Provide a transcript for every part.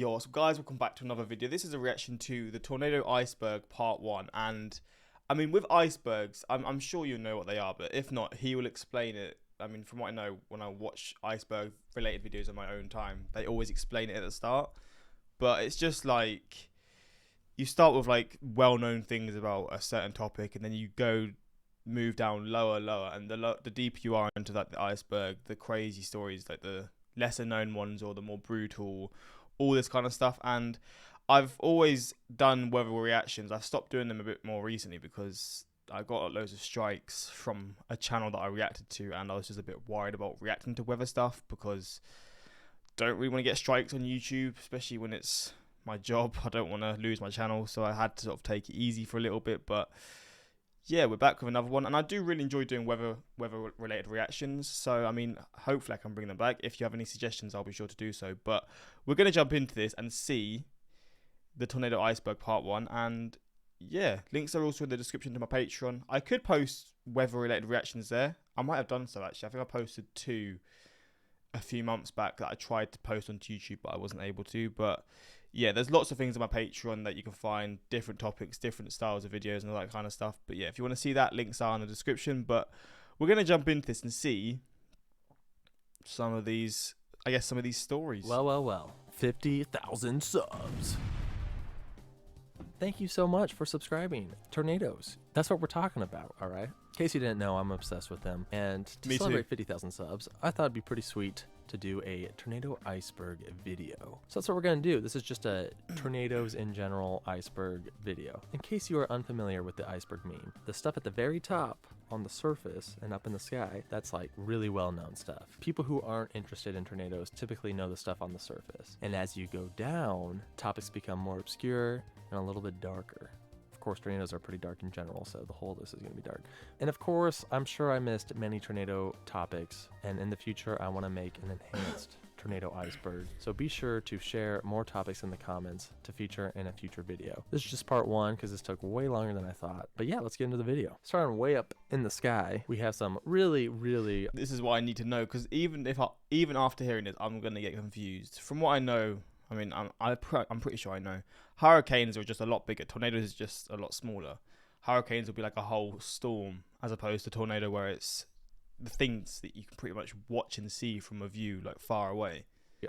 Yo, so guys, welcome back to another video. This is a reaction to the Tornado Iceberg Part 1. And, I mean, with icebergs, I'm sure you know what they are, but if not, he will explain it. I mean, from what I know, when I watch iceberg-related videos on my own time, they always explain it at the start. But it's just like, you start with, like, well-known things about a certain topic, and then you move down lower, and the deeper you are into, like, the iceberg, the crazy stories, like, the lesser-known ones or the more brutal, all this kind of stuff. And I've always done weather reactions. I've stopped doing them a bit more recently because I got loads of strikes from a channel that I reacted to, and I was just a bit worried about reacting to weather stuff because I don't really want to get strikes on YouTube, especially when it's my job. I don't want to lose my channel, so I had to sort of take it easy for a little bit. But yeah, we're back with another one, and I do really enjoy doing weather related reactions. So I mean, hopefully I can bring them back. If you have any suggestions, I'll be sure to do so. But we're gonna jump into this and see the Tornado Iceberg Part 1. And yeah, links are also in the description to my Patreon. I could post weather related reactions there. I might have done so actually. I think I posted 2 a few months back that I tried to post on YouTube, but I wasn't able to. But yeah, there's lots of things on my Patreon that you can find, different topics, different styles of videos and all that kind of stuff. But yeah, if you want to see that, links are in the description. But we're going to jump into this and see some of these, some of these stories. Well. 50,000 subs. Thank you so much for subscribing. Tornadoes. That's what we're talking about, all right? In case you didn't know, I'm obsessed with them. And to celebrate 50,000 subs, I thought it'd be pretty sweet to do a Tornado Iceberg video. So that's what we're going to do. This is just a tornadoes in general iceberg video. In case you are unfamiliar with the iceberg meme, the stuff at the very top on the surface and up in the sky, that's like really well-known stuff. People who aren't interested in tornadoes typically know the stuff on the surface. And as you go down, topics become more obscure and a little bit darker. Of course, tornadoes are pretty dark in general, so the whole list is going to be dark. And of course, I'm sure I missed many tornado topics, and in the future, I want to make an enhanced tornado iceberg. So be sure to share more topics in the comments to feature in a future video. This is just part 1 because this took way longer than I thought. But yeah, let's get into the video. Starting way up in the sky, we have some really... This is what I need to know, because even after hearing this, I'm going to get confused. From what I know, I mean, I'm pretty sure I know. Hurricanes are just a lot bigger. Tornadoes is just a lot smaller. Hurricanes will be like a whole storm, as opposed to tornado where it's the things that you can pretty much watch and see from a view, like far away.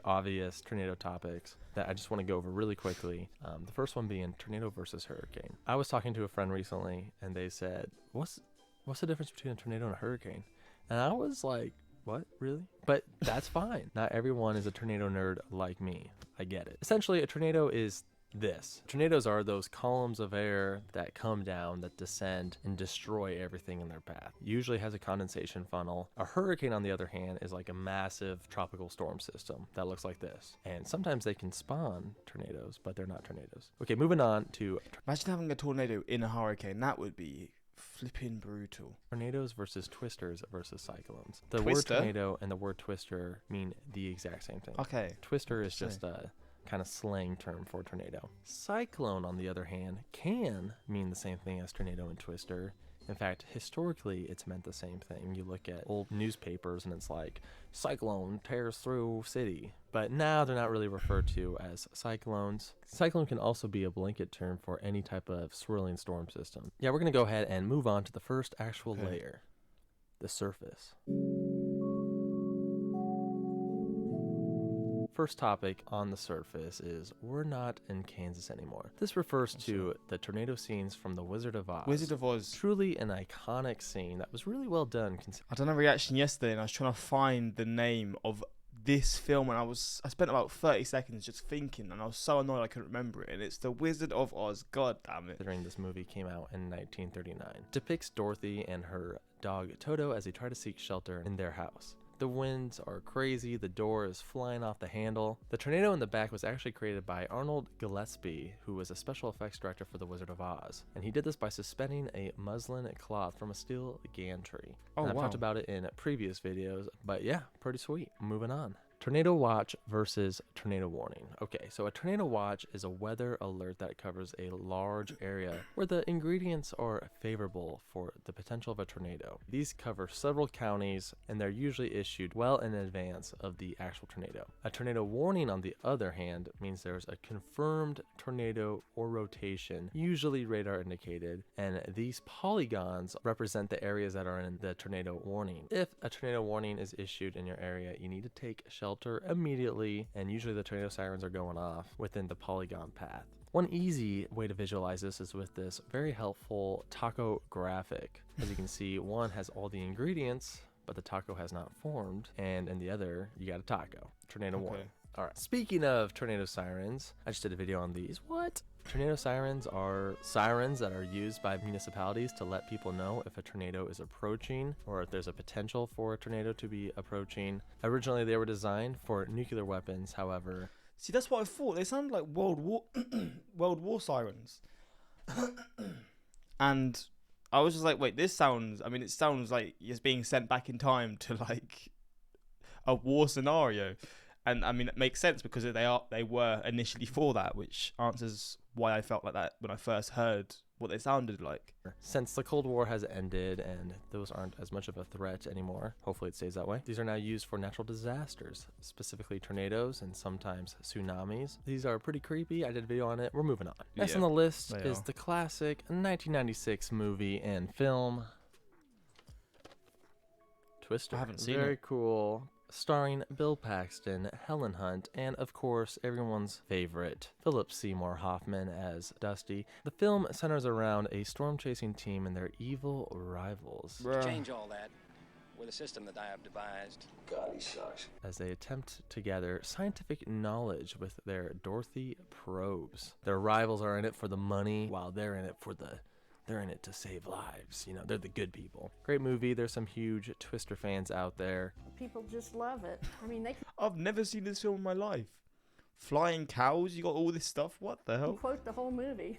Obvious tornado topics that I just want to go over really quickly. The first one being tornado versus hurricane. I was talking to a friend recently, and they said, "What's the difference between a tornado and a hurricane?" And I was like, what, really? But that's fine. Not everyone is a tornado nerd like me. I get it. Essentially, a tornado is this. Tornadoes are those columns of air that come down, that descend and destroy everything in their path. Usually has a condensation funnel. A hurricane, on the other hand, is like a massive tropical storm system that looks like this. And sometimes they can spawn tornadoes, but they're not tornadoes. Okay, moving on to... Imagine having a tornado in a hurricane. That would be flipping brutal. Tornadoes versus twisters versus cyclones. The Twister? word tornado and the word twister mean the exact same thing. Okay. Twister is just a kind of slang term for tornado. Cyclone, on the other hand, can mean the same thing as tornado and twister. In fact, historically, it's meant the same thing. You look at old newspapers and it's like, cyclone tears through city. But now they're not really referred to as cyclones. Cyclone can also be a blanket term for any type of swirling storm system. Yeah, we're going to go ahead and move on to the first actual layer, the surface. First topic on the surface is we're not in Kansas anymore. This refers to the tornado scenes from The Wizard of Oz. Wizard of Oz. Truly an iconic scene that was really well done. I done a reaction yesterday and I was trying to find the name of this film, and I spent about 30 seconds just thinking, and I was so annoyed I couldn't remember it. And it's The Wizard of Oz. God damn it. Considering this movie came out in 1939. Depicts Dorothy and her dog Toto as they try to seek shelter in their house. The winds are crazy, the door is flying off the handle. The tornado in the back was actually created by Arnold Gillespie, who was a special effects director for The Wizard of Oz. And he did this by suspending a muslin cloth from a steel gantry. Oh, I've wow. talked about it in previous videos, but yeah, pretty sweet. Moving on. Tornado watch versus tornado warning. Okay, so a tornado watch is a weather alert that covers a large area where the ingredients are favorable for the potential of a tornado. These cover several counties, and they're usually issued well in advance of the actual tornado. A tornado warning, on the other hand, means there's a confirmed tornado or rotation, usually radar indicated, and these polygons represent the areas that are in the tornado warning. If a tornado warning is issued in your area, you need to take shelter immediately, and usually the tornado sirens are going off within the polygon path. One easy way to visualize this is with this very helpful taco graphic. As you can see, one has all the ingredients, but the taco has not formed, and in the other, you got a taco. Tornado warning. All right. Speaking of tornado sirens, I just did a video on these. What? Tornado sirens are sirens that are used by municipalities to let people know if a tornado is approaching or if there's a potential for a tornado to be approaching. Originally, they were designed for nuclear weapons, however. See, that's what I thought. They sound like World War sirens. And I was just like, wait, it sounds like it's being sent back in time to like a war scenario. And I mean, it makes sense because they were initially for that, which answers why I felt like that when I first heard what they sounded like. Since the Cold War has ended and those aren't as much of a threat anymore, hopefully it stays that way, these are now used for natural disasters, specifically tornadoes and sometimes tsunamis. These are pretty creepy. I did a video on it. We're moving on. Next on the list is the classic 1996 movie and film, Twister. I haven't seen it. Very cool. Starring Bill Paxton, Helen Hunt, and of course everyone's favorite, Philip Seymour Hoffman as Dusty. The film centers around a storm-chasing team and their evil rivals. To change all that with a system that I have devised. God, he sucks. As they attempt to gather scientific knowledge with their Dorothy probes. Their rivals are in it for the money, while they're in it to save lives. You know, they're the good people. Great movie. There's some huge Twister fans out there. People just love it. I mean, I've never seen this film in my life. Flying cows, you got all this stuff. What the hell? quote the whole movie.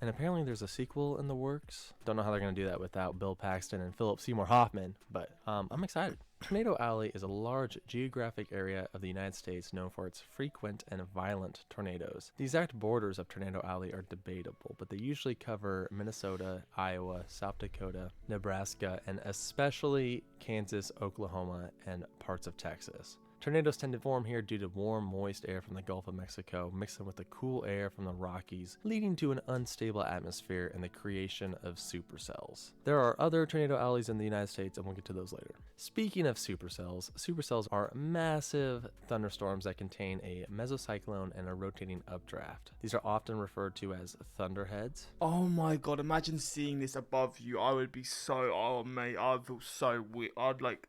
And apparently there's a sequel in the works. Don't know how they're going to do that without Bill Paxton and Philip Seymour Hoffman, but I'm excited. Tornado Alley is a large geographic area of the United States known for its frequent and violent tornadoes. The exact borders of Tornado Alley are debatable, but they usually cover Minnesota, Iowa, South Dakota, Nebraska, and especially Kansas, Oklahoma, and parts of Texas. Tornadoes tend to form here due to warm, moist air from the Gulf of Mexico mixing with the cool air from the Rockies, leading to an unstable atmosphere and the creation of supercells. There are other tornado alleys in the United States, and we'll get to those later. Speaking of supercells are massive thunderstorms that contain a mesocyclone and a rotating updraft. These are often referred to as thunderheads. Oh my god, imagine seeing this above you. I would be so, oh mate, I'd feel so weird. I'd like...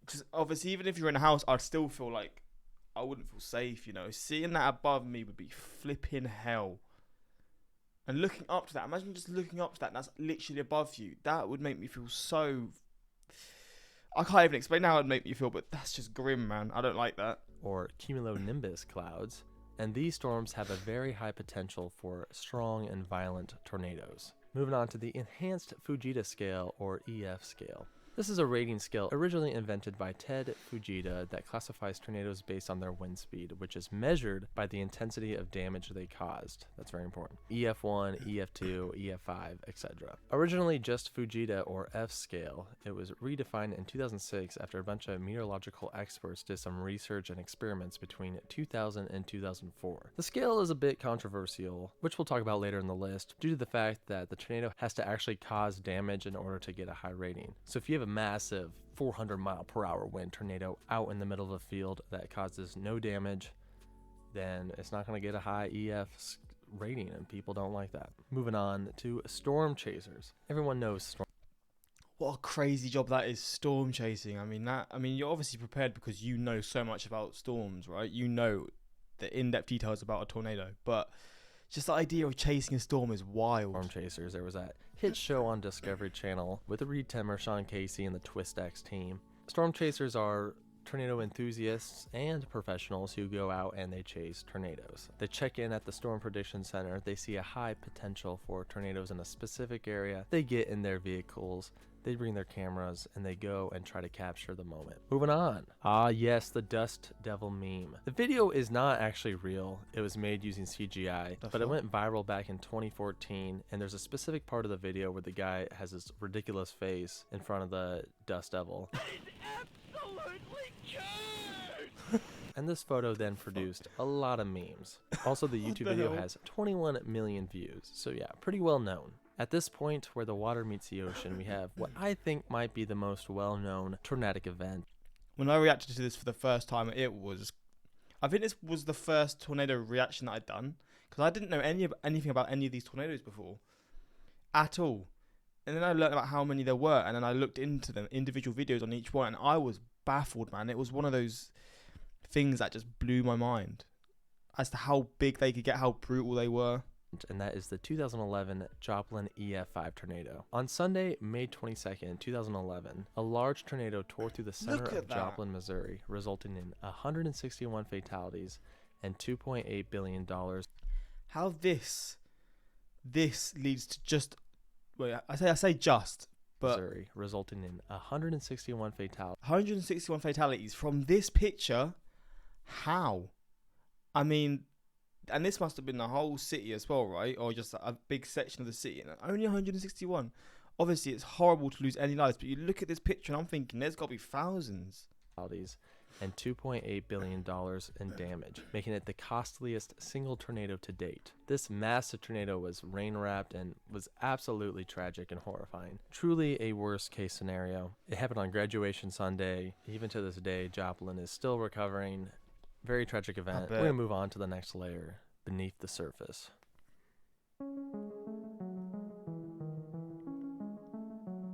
Because obviously, even if you're in a house, I'd still feel like I wouldn't feel safe, you know. Seeing that above me would be flipping hell. And looking up to that, imagine just looking up to that, and that's literally above you. That would make me feel so... I can't even explain how it would make me feel, but that's just grim, man. I don't like that. Or cumulonimbus clouds. And these storms have a very high potential for strong and violent tornadoes. Moving on to the Enhanced Fujita Scale, or EF scale. This is a rating scale originally invented by Ted Fujita that classifies tornadoes based on their wind speed, which is measured by the intensity of damage they caused. That's very important. EF1, EF2, EF5, etc. Originally just Fujita or F scale, it was redefined in 2006 after a bunch of meteorological experts did some research and experiments between 2000 and 2004. The scale is a bit controversial, which we'll talk about later in the list, due to the fact that the tornado has to actually cause damage in order to get a high rating. So if you have a massive 400-mile-per-hour wind tornado out in the middle of a field that causes no damage, then it's not going to get a high EF rating, and people don't like that. Moving on to storm chasers. Everyone knows storm. What a crazy job that is, storm chasing. I mean, you're obviously prepared because you know so much about storms, right? You know the in-depth details about a tornado, but just the idea of chasing a storm is wild. Storm chasers. There was that hit show on Discovery Channel with Reed Timmer, Sean Casey, and the Twist X team. Storm chasers are tornado enthusiasts and professionals who go out and they chase tornadoes. They check in at the Storm Prediction Center. They see a high potential for tornadoes in a specific area. They get in their vehicles. They bring their cameras and they go and try to capture the moment. Moving on. Ah, yes, the Dust Devil meme. The video is not actually real. It was made using CGI, but it went viral back in 2014. And there's a specific part of the video where the guy has this ridiculous face in front of the Dust Devil. And this photo then produced a lot of memes. Also, the YouTube video has 21 million views. So yeah, pretty well known. At this point, where the water meets the ocean, we have what I think might be the most well-known tornadic event. When I reacted to this for the first time, I think this was the first tornado reaction that I'd done, because I didn't know anything about any of these tornadoes before, at all. And then I learned about how many there were, and then I looked into them, individual videos on each one, and I was baffled, man. It was one of those things that just blew my mind as to how big they could get, how brutal they were. And that is the 2011 Joplin EF5 tornado. On Sunday, May 22nd, 2011, a large tornado tore through the center of Joplin, Missouri, resulting in 161 fatalities and $2.8 billion. How this leads to just, wait, I say just, but Missouri, resulting in 161 fatalities. 161 fatalities from this picture. How? I mean, and this must have been the whole city as well, right? Or just a big section of the city. And only 161. Obviously, it's horrible to lose any lives, but you look at this picture and I'm thinking there's got to be thousands. And $2.8 billion in damage, making it the costliest single tornado to date. This massive tornado was rain-wrapped and was absolutely tragic and horrifying. Truly a worst-case scenario. It happened on graduation Sunday. Even to this day, Joplin is still recovering. Very tragic event. We're going to move on to the next layer, beneath the surface.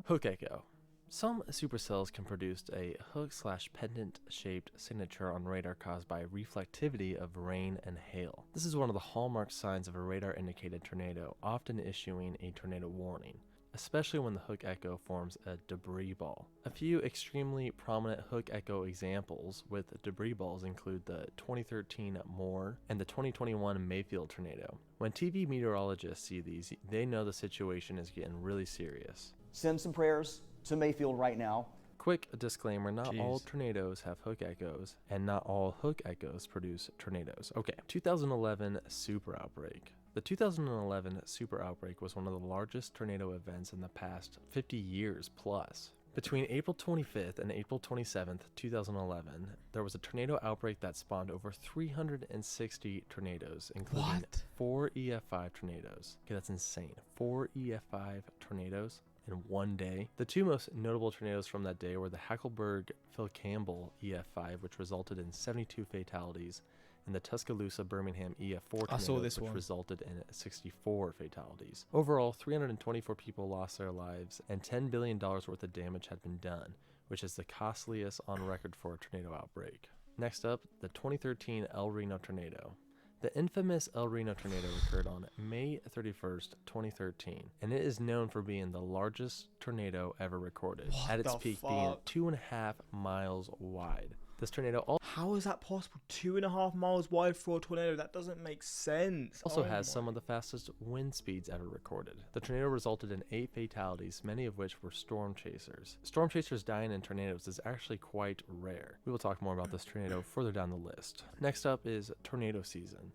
Hook echo. Some supercells can produce a hook/pendant shaped signature on radar caused by reflectivity of rain and hail. This is one of the hallmark signs of a radar indicated tornado, often issuing a tornado warning, especially when the hook echo forms a debris ball. A few extremely prominent hook echo examples with debris balls include the 2013 Moore and the 2021 Mayfield tornado. When TV meteorologists see these, they know the situation is getting really serious. Send some prayers to Mayfield right now. Quick disclaimer, not all tornadoes have hook echoes, and not all hook echoes produce tornadoes. Okay, 2011 super outbreak. The 2011 super outbreak was one of the largest tornado events in the past 50 years plus. Between April 25th and April 27th, 2011, there was a tornado outbreak that spawned over 360 tornadoes, including 4 EF5 tornadoes. Okay, that's insane. 4 EF5 tornadoes in one day. The two most notable tornadoes from that day were the Hackleburg-Phil Campbell EF5, which resulted in 72 fatalities, and the Tuscaloosa-Birmingham EF4 tornado, which resulted in 64 fatalities. Overall, 324 people lost their lives, and $10 billion worth of damage had been done, which is the costliest on record for a tornado outbreak. Next up, the 2013 El Reno tornado. The infamous El Reno tornado occurred on May 31st, 2013, and it is known for being the largest tornado ever recorded, at its peak being 2.5 miles wide. This tornado how is that possible? 2.5 miles wide for a tornado? That doesn't make sense. Also has some of the fastest wind speeds ever recorded. The tornado resulted in 8 fatalities, many of which were storm chasers. Storm chasers dying in tornadoes is actually quite rare. We will talk more about this tornado further down the list. Next up is tornado season.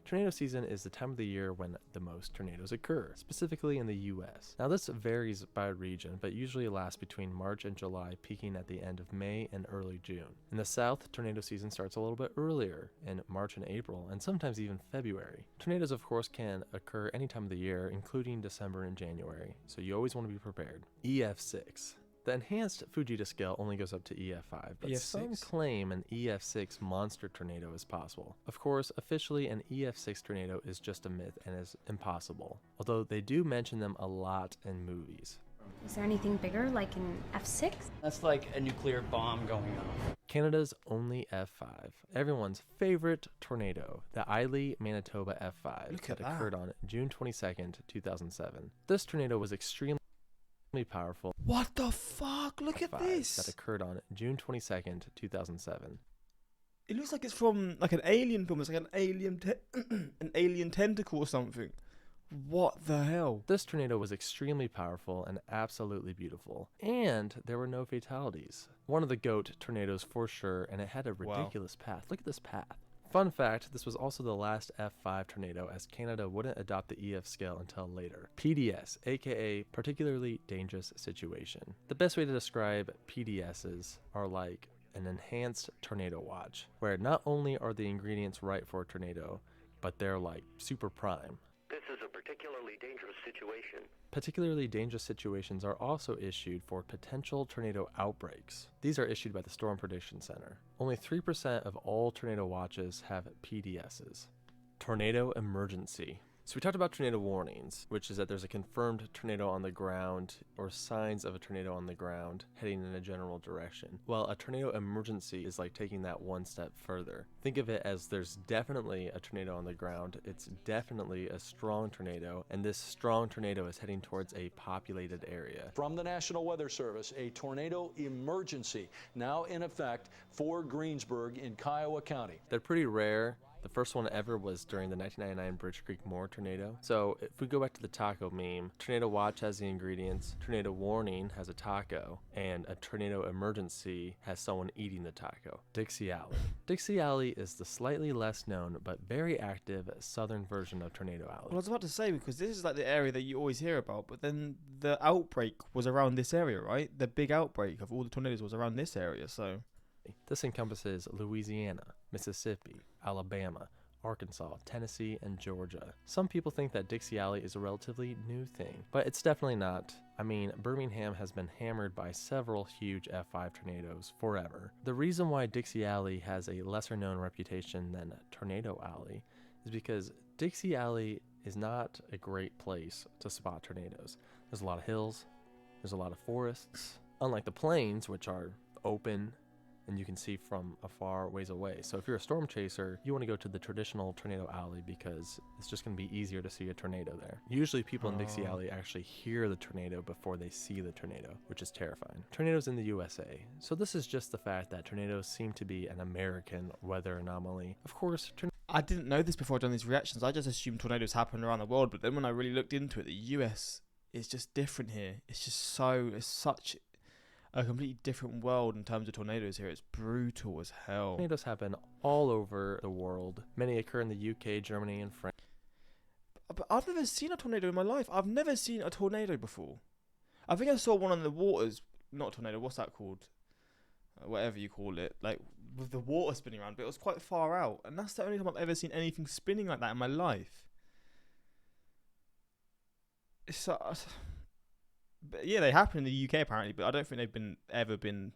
Tornado season is the time of the year when the most tornadoes occur, specifically in the U.S. Now this varies by region, but usually lasts between March and July, peaking at the end of May and early June. In the South, tornado season starts a little bit earlier, in March and April, and sometimes even February. Tornadoes, of course, can occur any time of the year, including December and January, so you always want to be prepared. EF6. The enhanced Fujita scale only goes up to EF5, but some claim an EF6 monster tornado is possible. Of course, officially an EF6 tornado is just a myth and is impossible, although they do mention them a lot in movies. Is there anything bigger, like an F6? That's like a nuclear bomb going off. Canada's only F5. Everyone's favorite tornado, the Eiley, Manitoba F5 that occurred on June 22nd, 2007. This tornado was extremely Powerful. What the fuck? Look at F5 this. that occurred on June 22nd, 2007. It looks like it's from like an alien film. It's like an an alien tentacle or something. What the hell? This tornado was extremely powerful and absolutely beautiful, and there were no fatalities. One of the GOAT tornadoes for sure, and it had a ridiculous path. Look at this path. Fun fact, this was also the last F5 tornado, as Canada wouldn't adopt the EF scale until later. PDS, aka particularly dangerous situation. The best way to describe PDSs are like an enhanced tornado watch, where not only are the ingredients right for a tornado, but they're like super prime. This is a particularly dangerous situation. Particularly dangerous situations are also issued for potential tornado outbreaks. These are issued by the Storm Prediction Center. Only 3% of all tornado watches have PDSs. Tornado emergency. So we talked about tornado warnings, which is that there's a confirmed tornado on the ground or signs of a tornado on the ground heading in a general direction. Well, a tornado emergency is like taking that one step further. Think of it as there's definitely a tornado on the ground. It's definitely a strong tornado, and this strong tornado is heading towards a populated area. From the National Weather Service, a tornado emergency now in effect for Greensburg in Kiowa County. They're pretty rare. The first one ever was during the 1999 Bridge Creek Moore tornado. So if we go back to the taco meme, tornado watch has the ingredients, tornado warning has a taco, and a tornado emergency has someone eating the taco. Dixie Alley. Dixie Alley is the slightly less known but very active southern version of Tornado Alley. Well, I was about to say, because this is like the area that you always hear about, but then the outbreak was around this area, right? The big outbreak of all the tornadoes was around this area, so... This encompasses Louisiana, Mississippi, Alabama, Arkansas, Tennessee, and Georgia. Some people think that Dixie Alley is a relatively new thing, but it's definitely not. I mean, Birmingham has been hammered by several huge F5 tornadoes forever. The reason why Dixie Alley has a lesser known reputation than Tornado Alley is because Dixie Alley is not a great place to spot tornadoes. There's a lot of hills, there's a lot of forests, unlike the plains, which are open and you can see from a far ways away. So if you're a storm chaser, you want to go to the traditional tornado alley because it's just going to be easier to see a tornado there. Usually people in Dixie Alley actually hear the tornado before they see the tornado, which is terrifying. Tornadoes in the USA. So this is just the fact that tornadoes seem to be an American weather anomaly. Of course, I didn't know this before I'd done these reactions. I just assumed tornadoes happen around the world, but then when I really looked into it, the US is just different here. It's such a completely different world in terms of tornadoes here. It's brutal as hell. Tornadoes happen all over the world. Many occur in the UK, Germany, and France. But I've never seen a tornado in my life. I've never seen a tornado before. I think I saw one on the waters. Not a tornado, what's that called? Whatever you call it. Like, with the water spinning around, but it was quite far out. And that's the only time I've ever seen anything spinning like that in my life. It's but yeah, they happen in the UK apparently, but I don't think they've ever been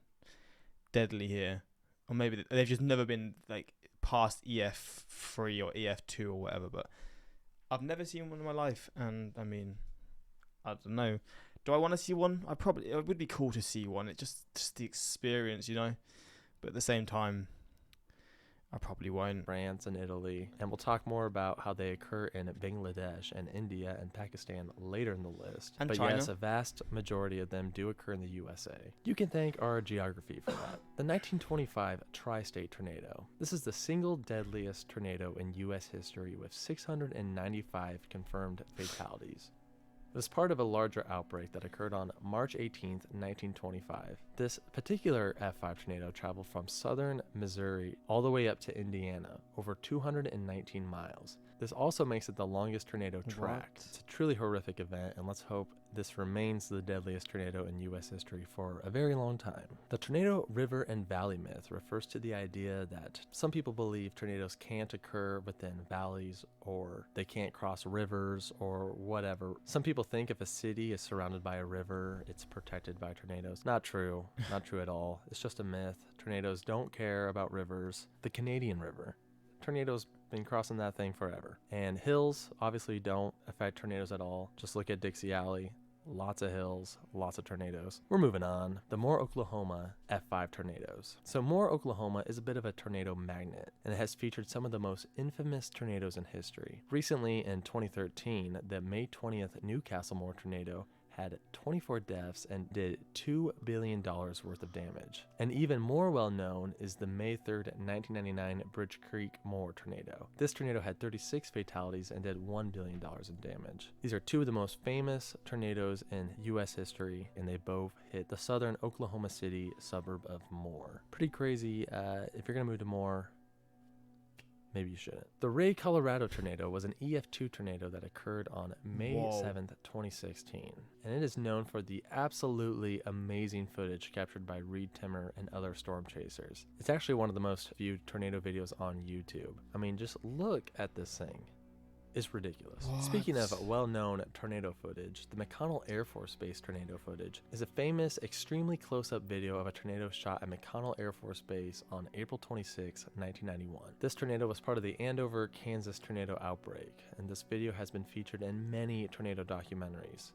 deadly here, or maybe they've just never been like past EF3 or EF2 or whatever. But I've never seen one in my life, and I mean, I don't know. Do I want to see one? It would be cool to see one. It's just the experience, you know. But at the same time, I probably won't. France and Italy, and we'll talk more about how they occur in Bangladesh and India and Pakistan later in the list. And but China. Yes, a vast majority of them do occur in the USA. You can thank our geography for that. The 1925 Tri-State Tornado. This is the single deadliest tornado in US history with 695 confirmed fatalities. It was part of a larger outbreak that occurred on March 18, 1925. This particular F5 tornado traveled from southern Missouri all the way up to Indiana, over 219 miles. This also makes it the longest tornado tracked. It's a truly horrific event, and let's hope this remains the deadliest tornado in U.S. history for a very long time. The tornado river and valley myth refers to the idea that some people believe tornadoes can't occur within valleys, or they can't cross rivers, or whatever. Some people think if a city is surrounded by a river, it's protected by tornadoes. Not true. Not true at all. It's just a myth. Tornadoes don't care about rivers. The Canadian River. Tornadoes been crossing that thing forever. And hills obviously don't affect tornadoes at all. Just look at Dixie Alley. Lots of hills, lots of tornadoes. We're moving on. The Moore, Oklahoma F5 tornadoes. So Moore, Oklahoma is a bit of a tornado magnet, and it has featured some of the most infamous tornadoes in history. Recently, in 2013, the May 20th Newcastle Moore tornado had 24 deaths and did $2 billion worth of damage. And even more well known is the May 3rd, 1999 Bridge Creek Moore tornado. This tornado had 36 fatalities and did $1 billion in damage. These are two of the most famous tornadoes in U.S. history, and they both hit the southern Oklahoma City suburb of Moore. Pretty crazy. If you're gonna move to Moore, maybe you shouldn't. The Ray, Colorado tornado was an EF2 tornado that occurred on May 7th, 2016. And it is known for the absolutely amazing footage captured by Reed Timmer and other storm chasers. It's actually one of the most viewed tornado videos on YouTube. I mean, just look at this thing. It's ridiculous. What? Speaking of well-known tornado footage, the McConnell Air Force Base tornado footage is a famous, extremely close-up video of a tornado shot at McConnell Air Force Base on April 26, 1991. This tornado was part of the Andover, Kansas tornado outbreak, and this video has been featured in many tornado documentaries.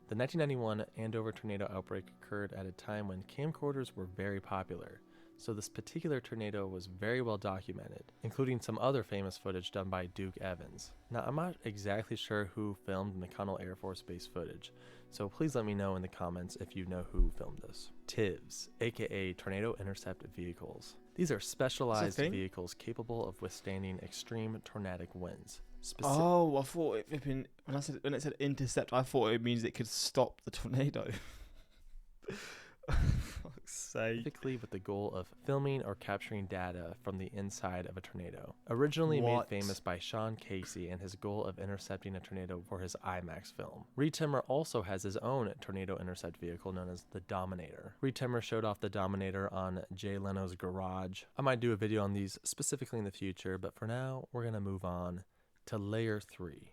The 1991 Andover tornado outbreak occurred at a time when camcorders were very popular, so this particular tornado was very well documented, including some other famous footage done by Duke Evans. Now, I'm not exactly sure who filmed McConnell Air Force Base footage, so please let me know in the comments if you know who filmed this. TIVs, aka Tornado Intercept Vehicles. These are specialized vehicles capable of withstanding extreme tornadic winds. Oh, I thought when it said intercept, I thought it means it could stop the tornado. Fuck's sake. Specifically with the goal of filming or capturing data from the inside of a tornado. Originally made famous by Sean Casey and his goal of intercepting a tornado for his IMAX film. Reed Timmer also has his own tornado intercept vehicle known as the Dominator. Reed Timmer showed off the Dominator on Jay Leno's Garage. I might do a video on these specifically in the future, but for now, we're gonna move on to Layer 3,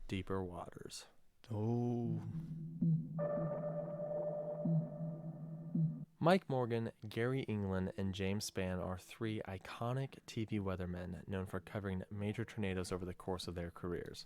Deeper Waters. Oh. Mike Morgan, Gary England, and James Spann are three iconic TV weathermen known for covering major tornadoes over the course of their careers.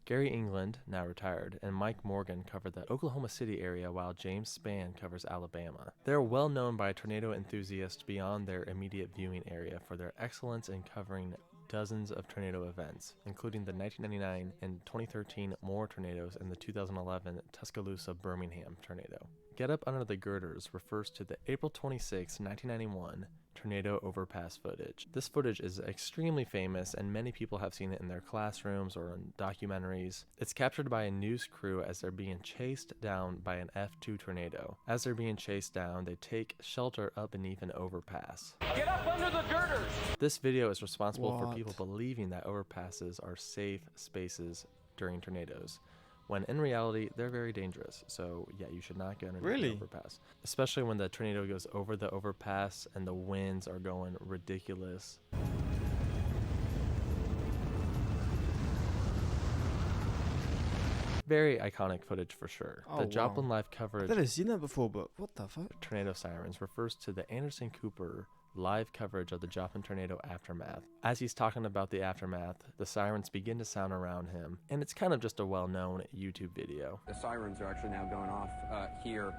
Gary England, now retired, and Mike Morgan covered the Oklahoma City area while James Spann covers Alabama. They are well known by tornado enthusiasts beyond their immediate viewing area for their excellence in covering dozens of tornado events, including the 1999 and 2013 Moore tornadoes and the 2011 Tuscaloosa Birmingham tornado. Get Up Under the Girders refers to the April 26, 1991 tornado overpass footage. This footage is extremely famous and many people have seen it in their classrooms or in documentaries. It's captured by a news crew as they're being chased down by an F2 tornado. As they're being chased down, they take shelter up beneath an overpass. Get up under the girders! This video is responsible for people believing that overpasses are safe spaces during tornadoes, when in reality, they're very dangerous. So yeah, you should not get underneath the overpass. Especially when the tornado goes over the overpass and the winds are going ridiculous. Very iconic footage for sure. The Joplin Live coverage I've never seen that before, but what the fuck? Tornado Sirens refers to the Anderson Cooper live coverage of the Joplin tornado aftermath. As he's talking about the aftermath, the sirens begin to sound around him, and it's kind of just a well-known YouTube video. The sirens are actually now going off here.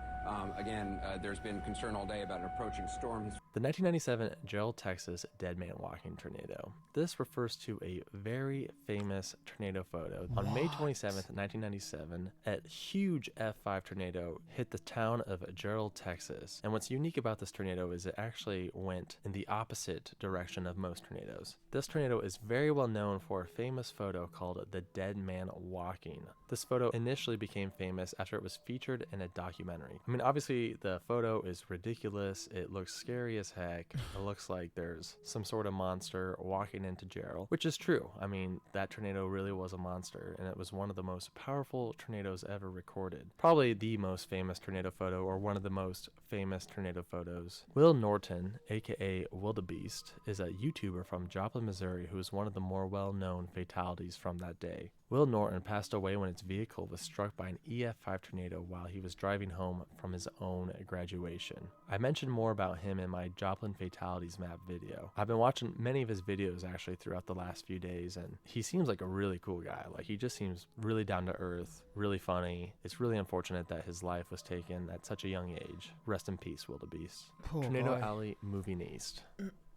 Again, there's been concern all day about an approaching storm. The 1997 Gerald, Texas Dead Man Walking tornado. This refers to a very famous tornado photo. On May 27th, 1997, a huge F5 tornado hit the town of Gerald, Texas. And what's unique about this tornado is it actually went in the opposite direction of most tornadoes. This tornado is very well known for a famous photo called The Dead Man Walking. This photo initially became famous after it was featured in a documentary. I mean, obviously the photo is ridiculous. It looks scary as heck. It looks like there's some sort of monster walking into Gerald, which is true. I mean, that tornado really was a monster, and it was one of the most powerful tornadoes ever recorded. Probably the most famous tornado photo, or one of the most famous tornado photos. Will Norton, aka Wildebeest, is a YouTuber from Joplin, Missouri, who is one of the more well-known fatalities from that day. Will Norton passed away when his vehicle was struck by an EF5 tornado while he was driving home from his own graduation. I mentioned more about him in my Joplin Fatalities Map video. I've been watching many of his videos actually throughout the last few days, and he seems like a really cool guy. Like, he just seems really down to earth, really funny. It's really unfortunate that his life was taken at such a young age. Rest in peace, Wildebeest. Tornado Alley moving east.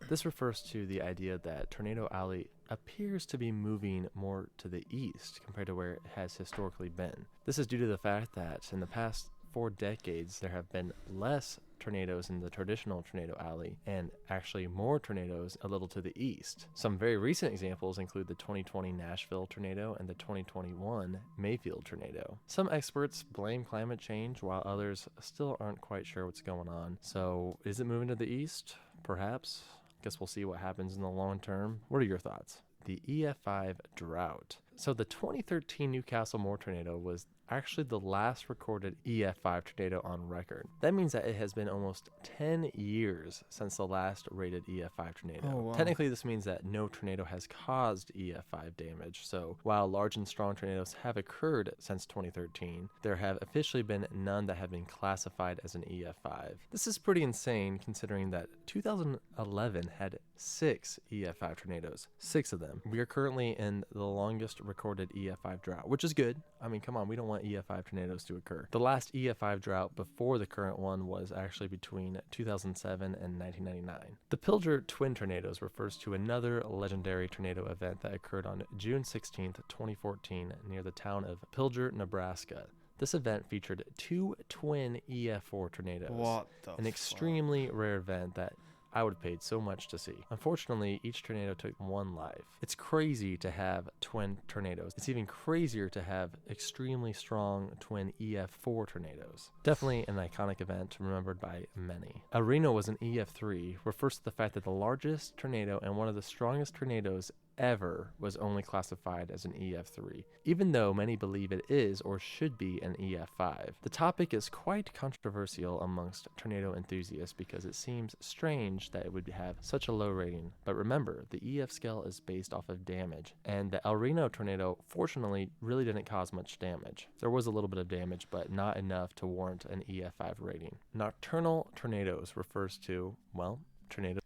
This refers to the idea that Tornado Alley appears to be moving more to the east compared to where it has historically been. This is due to the fact that in the past 4 decades, there have been less tornadoes in the traditional tornado alley and actually more tornadoes a little to the east. Some very recent examples include the 2020 Nashville tornado and the 2021 Mayfield tornado. Some experts blame climate change while others still aren't quite sure what's going on. So is it moving to the east? Perhaps. Guess we'll see what happens in the long term. What are your thoughts? The EF5 drought. So the 2013 Newcastle Moore tornado was actually the last recorded EF5 tornado on record. That means that it has been almost 10 years since the last rated EF5 tornado. Oh, wow. Technically, this means that no tornado has caused EF5 damage. So while large and strong tornadoes have occurred since 2013, there have officially been none that have been classified as an EF5. This is pretty insane considering that 2011 had 6 EF5 tornadoes, 6 of them. We are currently in the longest recorded EF5 drought, which is good. I mean, come on, we don't want EF5 tornadoes to occur. The last EF5 drought before the current one was actually between 2007 and 1999. The Pilger twin tornadoes refers to another legendary tornado event that occurred on June 16th, 2014 near the town of Pilger, Nebraska. This event featured 2 twin EF4 tornadoes. What the An extremely rare event that I would have paid so much to see. Unfortunately, each tornado took 1 life. It's crazy to have twin tornadoes. It's even crazier to have extremely strong twin EF4 tornadoes. Definitely an iconic event remembered by many. El Reno was an EF3, refers to the fact that the largest tornado and one of the strongest tornadoes ever was only classified as an EF3, even though many believe it is or should be an EF5. The topic is quite controversial amongst tornado enthusiasts because it seems strange that it would have such a low rating. But remember, the EF scale is based off of damage, and the El Reno tornado fortunately really didn't cause much damage. There was a little bit of damage, but not enough to warrant an EF5 rating. Nocturnal tornadoes refers to, well, tornadoes.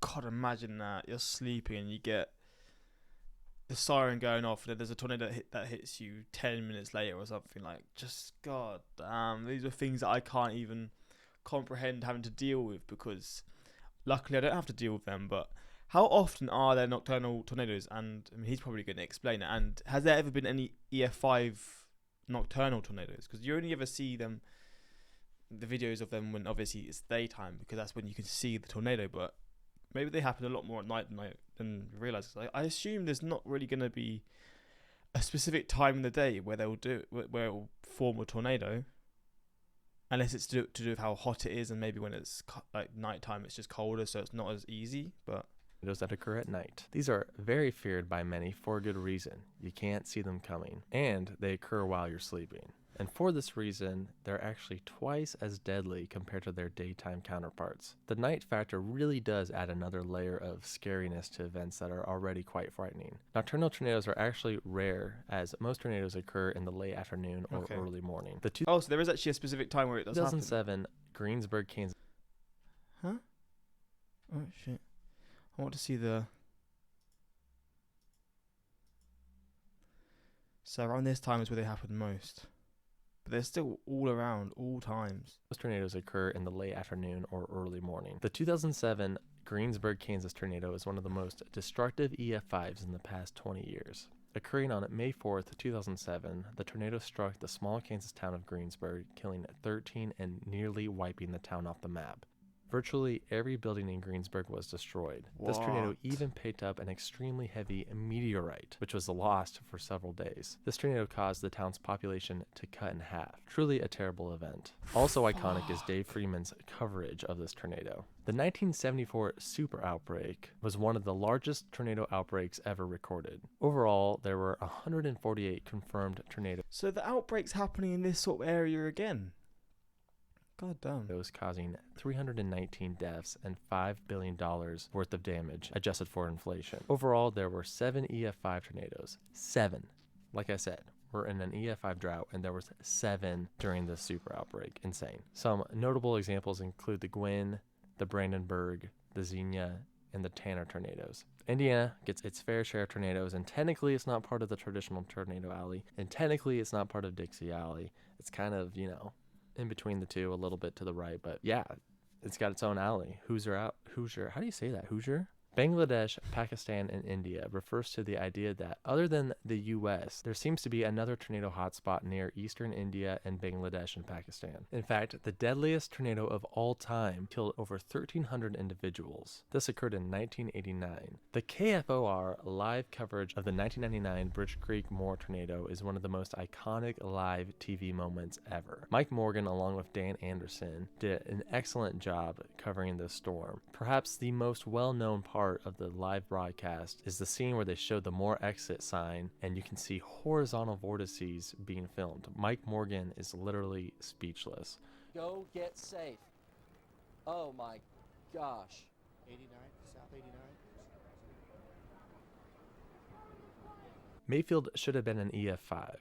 God, imagine that. You're sleeping and you get the siren going off, and then there's a tornado that hits you 10 minutes later or something. Like, just god damn, these are things that I can't even comprehend having to deal with, because luckily I don't have to deal with them. But how often are there nocturnal tornadoes? And I mean, he's probably going to explain it. And has there ever been any EF5 nocturnal tornadoes? Because you only ever see them, the videos of them, when obviously it's daytime, because that's when you can see the tornado. But maybe they happen a lot more at night than you realise. I assume there's not really going to be a specific time in the day where they'll do it, where it will form a tornado, unless it's to do with how hot it is, and maybe when it's like nighttime, it's just colder, so it's not as easy. But tornadoes that occur at night. These are very feared by many for good reason. You can't see them coming, and they occur while you're sleeping. And for this reason, they're actually twice as deadly compared to their daytime counterparts. The night factor really does add another layer of scariness to events that are already quite frightening. Nocturnal tornadoes are actually rare, as most tornadoes occur in the late afternoon or early morning. So there is actually a specific time where it does happen. 2007 Greensburg, Kansas. Huh? Oh shit! I want to see the. So around this time is where they happen most. But they're still all around, all times. Most tornadoes occur in the late afternoon or early morning. The 2007 Greensburg, Kansas tornado is one of the most destructive EF5s in the past 20 years. Occurring on May 4th, 2007, the tornado struck the small Kansas town of Greensburg, killing 13 and nearly wiping the town off the map. Virtually every building in Greensburg was destroyed. This tornado even picked up an extremely heavy meteorite, which was lost for several days. This tornado caused the town's population to cut in half. Truly a terrible event. Also iconic is Dave Freeman's coverage of this tornado. The 1974 super outbreak was one of the largest tornado outbreaks ever recorded. Overall, there were 148 confirmed tornadoes. So the outbreak's happening in this sort of area again? God damn. Those causing 319 deaths and $5 billion worth of damage, adjusted for inflation. Overall, there were 7 EF5 tornadoes. 7. Like I said, we're in an EF5 drought, and there was 7 during the super outbreak. Insane. Some notable examples include the Gwynn, the Brandenburg, the Xenia, and the Tanner tornadoes. Indiana gets its fair share of tornadoes, and technically it's not part of the traditional tornado alley, and technically it's not part of Dixie Alley. It's kind of, in between the two, a little bit to the right, but yeah, it's got its own alley. Hoosier, how do you say that? Hoosier? Bangladesh, Pakistan, and India refers to the idea that, other than the U.S., there seems to be another tornado hotspot near eastern India and Bangladesh and Pakistan. In fact, the deadliest tornado of all time killed over 1,300 individuals. This occurred in 1989. The KFOR live coverage of the 1999 Bridge Creek Moore tornado is one of the most iconic live TV moments ever. Mike Morgan, along with Dan Anderson, did an excellent job covering this storm. Perhaps the most well-known part of the live broadcast is the scene where they showed the Moore exit sign and you can see horizontal vortices being filmed. Mike Morgan is literally speechless. Go get safe. Oh my gosh. 89, South 89. Mayfield should have been an EF5.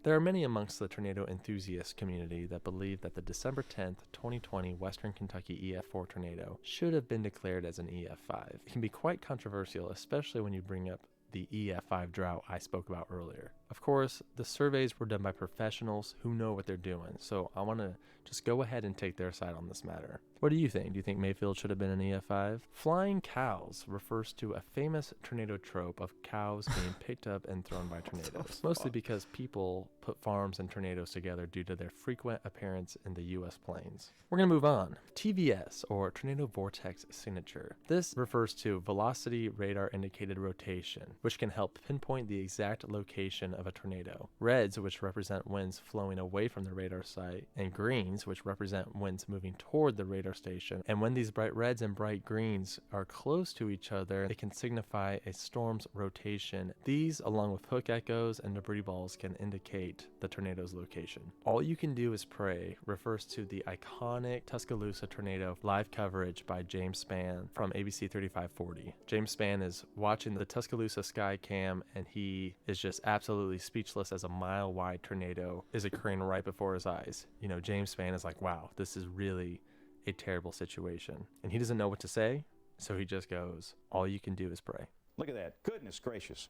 There are many amongst the tornado enthusiast community that believe that the December 10th, 2020 Western Kentucky EF4 tornado should have been declared as an EF5. It can be quite controversial, especially when you bring up the EF5 drought I spoke about earlier. Of course, the surveys were done by professionals who know what they're doing, so I want to just go ahead and take their side on this matter. What do you think? Do you think Mayfield should have been an EF5? Flying cows refers to a famous tornado trope of cows being picked up and thrown by tornadoes, mostly because people put farms and tornadoes together due to their frequent appearance in the U.S. plains. We're going to move on. TVS, or Tornado Vortex Signature. This refers to velocity radar indicated rotation, which can help pinpoint the exact location of a tornado. Reds, which represent winds flowing away from the radar site, and greens, which represent winds moving toward the radar station. And when these bright reds and bright greens are close to each other, it can signify a storm's rotation. These, along with hook echoes and debris balls, can indicate the tornado's location. All You Can Do Is Pray refers to the iconic Tuscaloosa tornado live coverage by James Spann from ABC 3540. James Spann is watching the Tuscaloosa sky cam and he is just absolutely speechless as a mile-wide tornado is occurring right before his eyes. You know, James Spann is like, wow, this is really a terrible situation. And he doesn't know what to say, so he just goes, all you can do is pray. Look at that. Goodness gracious.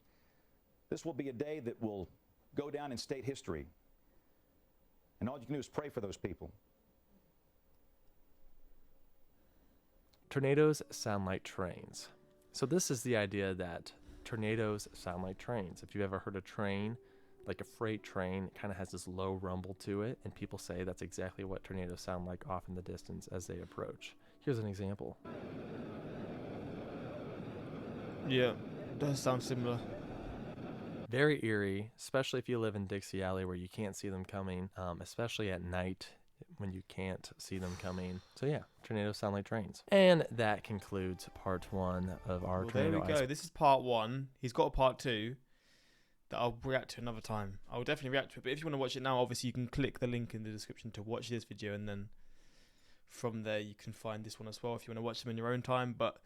This will be a day that will go down in state history. And all you can do is pray for those people. Tornadoes sound like trains. So this is the idea that tornadoes sound like trains. If you've ever heard a train, like a freight train, it kind of has this low rumble to it, and people say that's exactly what tornadoes sound like off in the distance as they approach. Here's an example. Yeah, does sound similar. Very eerie, especially if you live in Dixie Alley where you can't see them coming, especially at night when you can't see them coming. So yeah, tornadoes sound like trains. And that concludes part 1 of our tornado. There we go. This is part 1. He's got a part 2 that I'll react to another time. I'll definitely react to it. But if you want to watch it now, obviously you can click the link in the description to watch this video, and then from there you can find this one as well if you want to watch them in your own time. But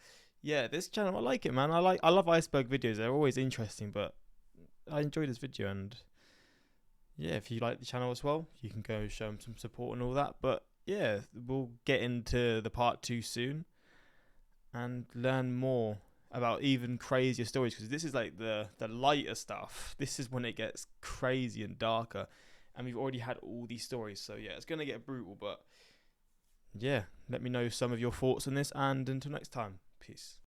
yeah, this channel, I like it, man. I love Iceberg videos. They're always interesting, but I enjoyed this video, and yeah, if you like the channel as well, you can go show them some support and all that. But yeah, we'll get into the part 2 soon and learn more about even crazier stories, because this is like the lighter stuff. This is when it gets crazy and darker, and we've already had all these stories. So yeah, it's gonna get brutal, but yeah, let me know some of your thoughts on this, and until next time, peace.